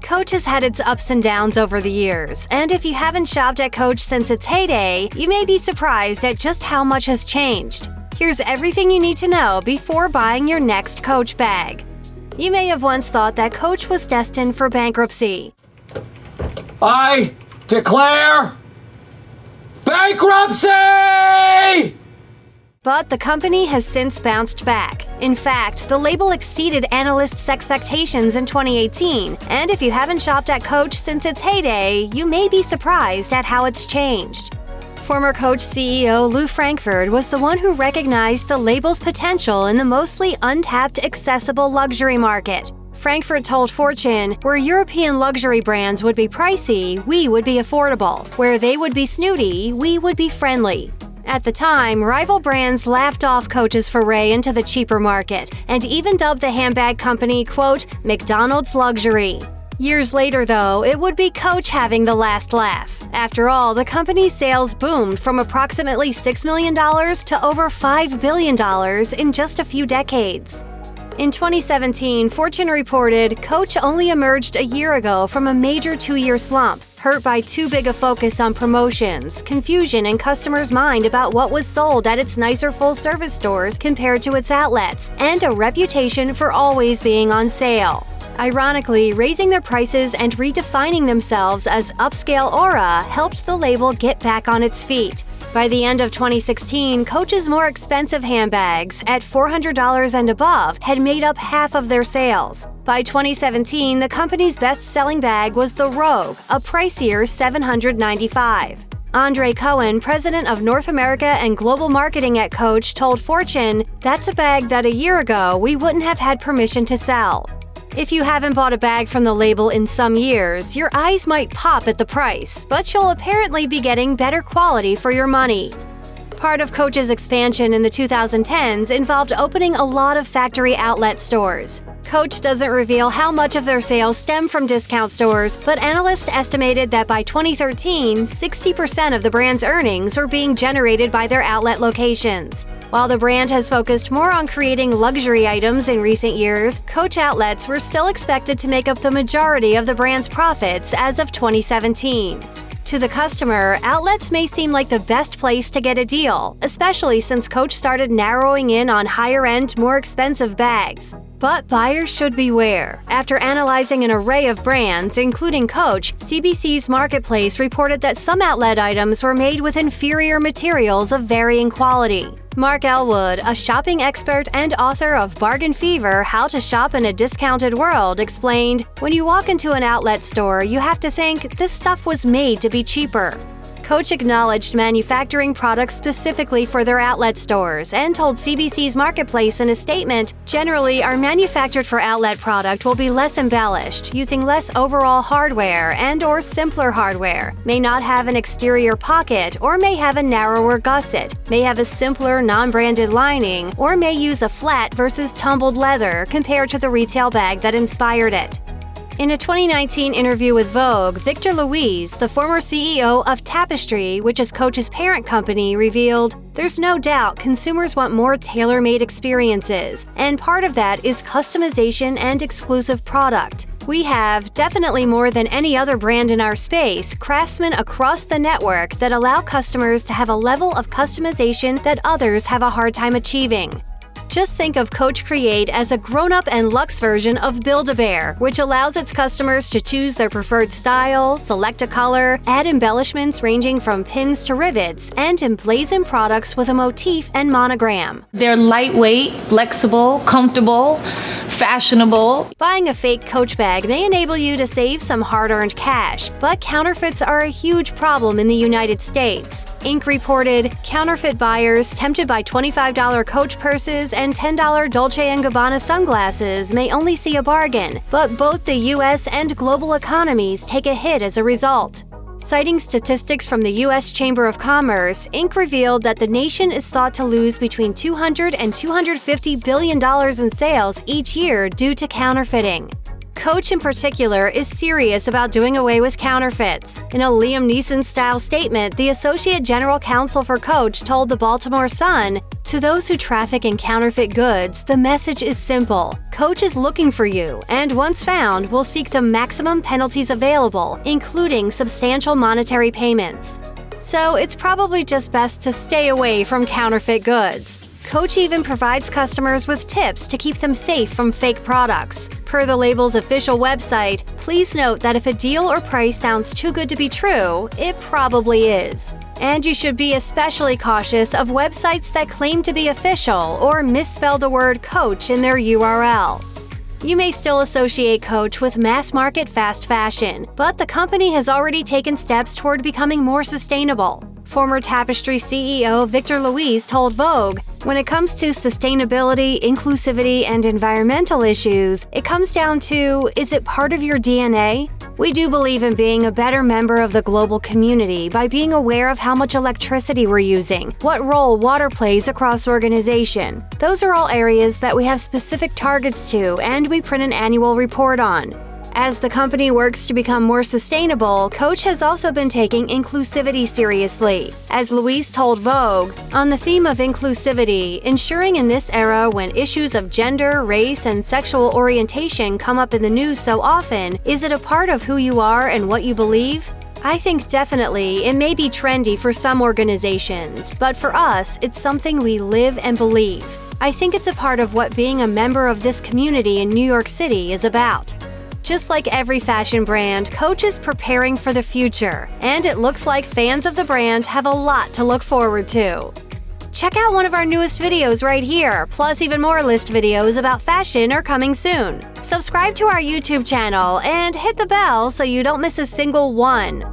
Coach has had its ups and downs over the years, and if you haven't shopped at Coach since its heyday, you may be surprised at just how much has changed. Here's everything you need to know before buying your next Coach bag. You may have once thought that Coach was destined for bankruptcy. I declare bankruptcy! But the company has since bounced back. In fact, the label exceeded analysts' expectations in 2018, and if you haven't shopped at Coach since its heyday, you may be surprised at how it's changed. Former Coach CEO Lew Frankford was the one who recognized the label's potential in the mostly untapped accessible luxury market. Frankfurt told Fortune, "Where European luxury brands would be pricey, we would be affordable. Where they would be snooty, we would be friendly." At the time, rival brands laughed off Coach's foray into the cheaper market and even dubbed the handbag company, quote, McDonald's luxury. Years later, though, it would be Coach having the last laugh. After all, the company's sales boomed from approximately $6 million to over $5 billion in just a few decades. In 2017, Fortune reported Coach only emerged a year ago from a major two-year slump, hurt by too big a focus on promotions, confusion in customers' mind about what was sold at its nicer full-service stores compared to its outlets, and a reputation for always being on sale. Ironically, raising their prices and redefining themselves as upscale aura helped the label get back on its feet. By the end of 2016, Coach's more expensive handbags, at $400 and above, had made up half of their sales. By 2017, the company's best-selling bag was the Rogue, a pricier $795. Andre Cohen, president of North America and global marketing at Coach, told Fortune, "That's a bag that a year ago we wouldn't have had permission to sell." If you haven't bought a bag from the label in some years, your eyes might pop at the price, but you'll apparently be getting better quality for your money. Part of Coach's expansion in the 2010s involved opening a lot of factory outlet stores. Coach doesn't reveal how much of their sales stem from discount stores, but analysts estimated that by 2013, 60% of the brand's earnings were being generated by their outlet locations. While the brand has focused more on creating luxury items in recent years, Coach outlets were still expected to make up the majority of the brand's profits as of 2017. To the customer, outlets may seem like the best place to get a deal, especially since Coach started narrowing in on higher-end, more expensive bags. But buyers should beware. After analyzing an array of brands, including Coach, CBC's Marketplace reported that some outlet items were made with inferior materials of varying quality. Mark Elwood, a shopping expert and author of Bargain Fever: How to Shop in a Discounted World, explained, "When you walk into an outlet store, you have to think, this stuff was made to be cheaper." Coach acknowledged manufacturing products specifically for their outlet stores and told CBC's Marketplace in a statement, "Generally, our manufactured for outlet product will be less embellished, using less overall hardware and/or simpler hardware, may not have an exterior pocket or may have a narrower gusset, may have a simpler non-branded lining, or may use a flat versus tumbled leather compared to the retail bag that inspired it." In a 2019 interview with Vogue, Victor Luis, the former CEO of Tapestry, which is Coach's parent company, revealed, "There's no doubt consumers want more tailor-made experiences, and part of that is customization and exclusive product. We have, definitely more than any other brand in our space, craftsmen across the network that allow customers to have a level of customization that others have a hard time achieving." Just think of Coach Create as a grown-up and luxe version of Build-A-Bear, which allows its customers to choose their preferred style, select a color, add embellishments ranging from pins to rivets, and emblazon products with a motif and monogram. They're lightweight, flexible, comfortable, fashionable. Buying a fake Coach bag may enable you to save some hard-earned cash, but counterfeits are a huge problem in the United States. Inc. reported, counterfeit buyers tempted by $25 Coach purses and $10 Dolce & Gabbana sunglasses may only see a bargain, but both the U.S. and global economies take a hit as a result. Citing statistics from the U.S. Chamber of Commerce, Inc. revealed that the nation is thought to lose between $200 and $250 billion in sales each year due to counterfeiting. Coach in particular is serious about doing away with counterfeits. In a Liam Neeson-style statement, the Associate General Counsel for Coach told the Baltimore Sun, "To those who traffic in counterfeit goods, the message is simple. Coach is looking for you, and once found, will seek the maximum penalties available, including substantial monetary payments." So it's probably just best to stay away from counterfeit goods. Coach even provides customers with tips to keep them safe from fake products. Per the label's official website, please note that if a deal or price sounds too good to be true, it probably is. And you should be especially cautious of websites that claim to be official or misspell the word Coach in their URL. You may still associate Coach with mass-market fast fashion, but the company has already taken steps toward becoming more sustainable. Former Tapestry CEO Victor Luis told Vogue, "When it comes to sustainability, inclusivity, and environmental issues, it comes down to, is it part of your DNA? We do believe in being a better member of the global community by being aware of how much electricity we're using, what role water plays across organization. Those are all areas that we have specific targets to and we print an annual report on." As the company works to become more sustainable, Coach has also been taking inclusivity seriously. As Luis told Vogue, "On the theme of inclusivity, ensuring in this era when issues of gender, race, and sexual orientation come up in the news so often, is it a part of who you are and what you believe? I think definitely it may be trendy for some organizations, but for us, it's something we live and believe. I think it's a part of what being a member of this community in New York City is about." Just like every fashion brand, Coach is preparing for the future, and it looks like fans of the brand have a lot to look forward to. Check out one of our newest videos right here, plus even more list videos about fashion are coming soon. Subscribe to our YouTube channel and hit the bell so you don't miss a single one.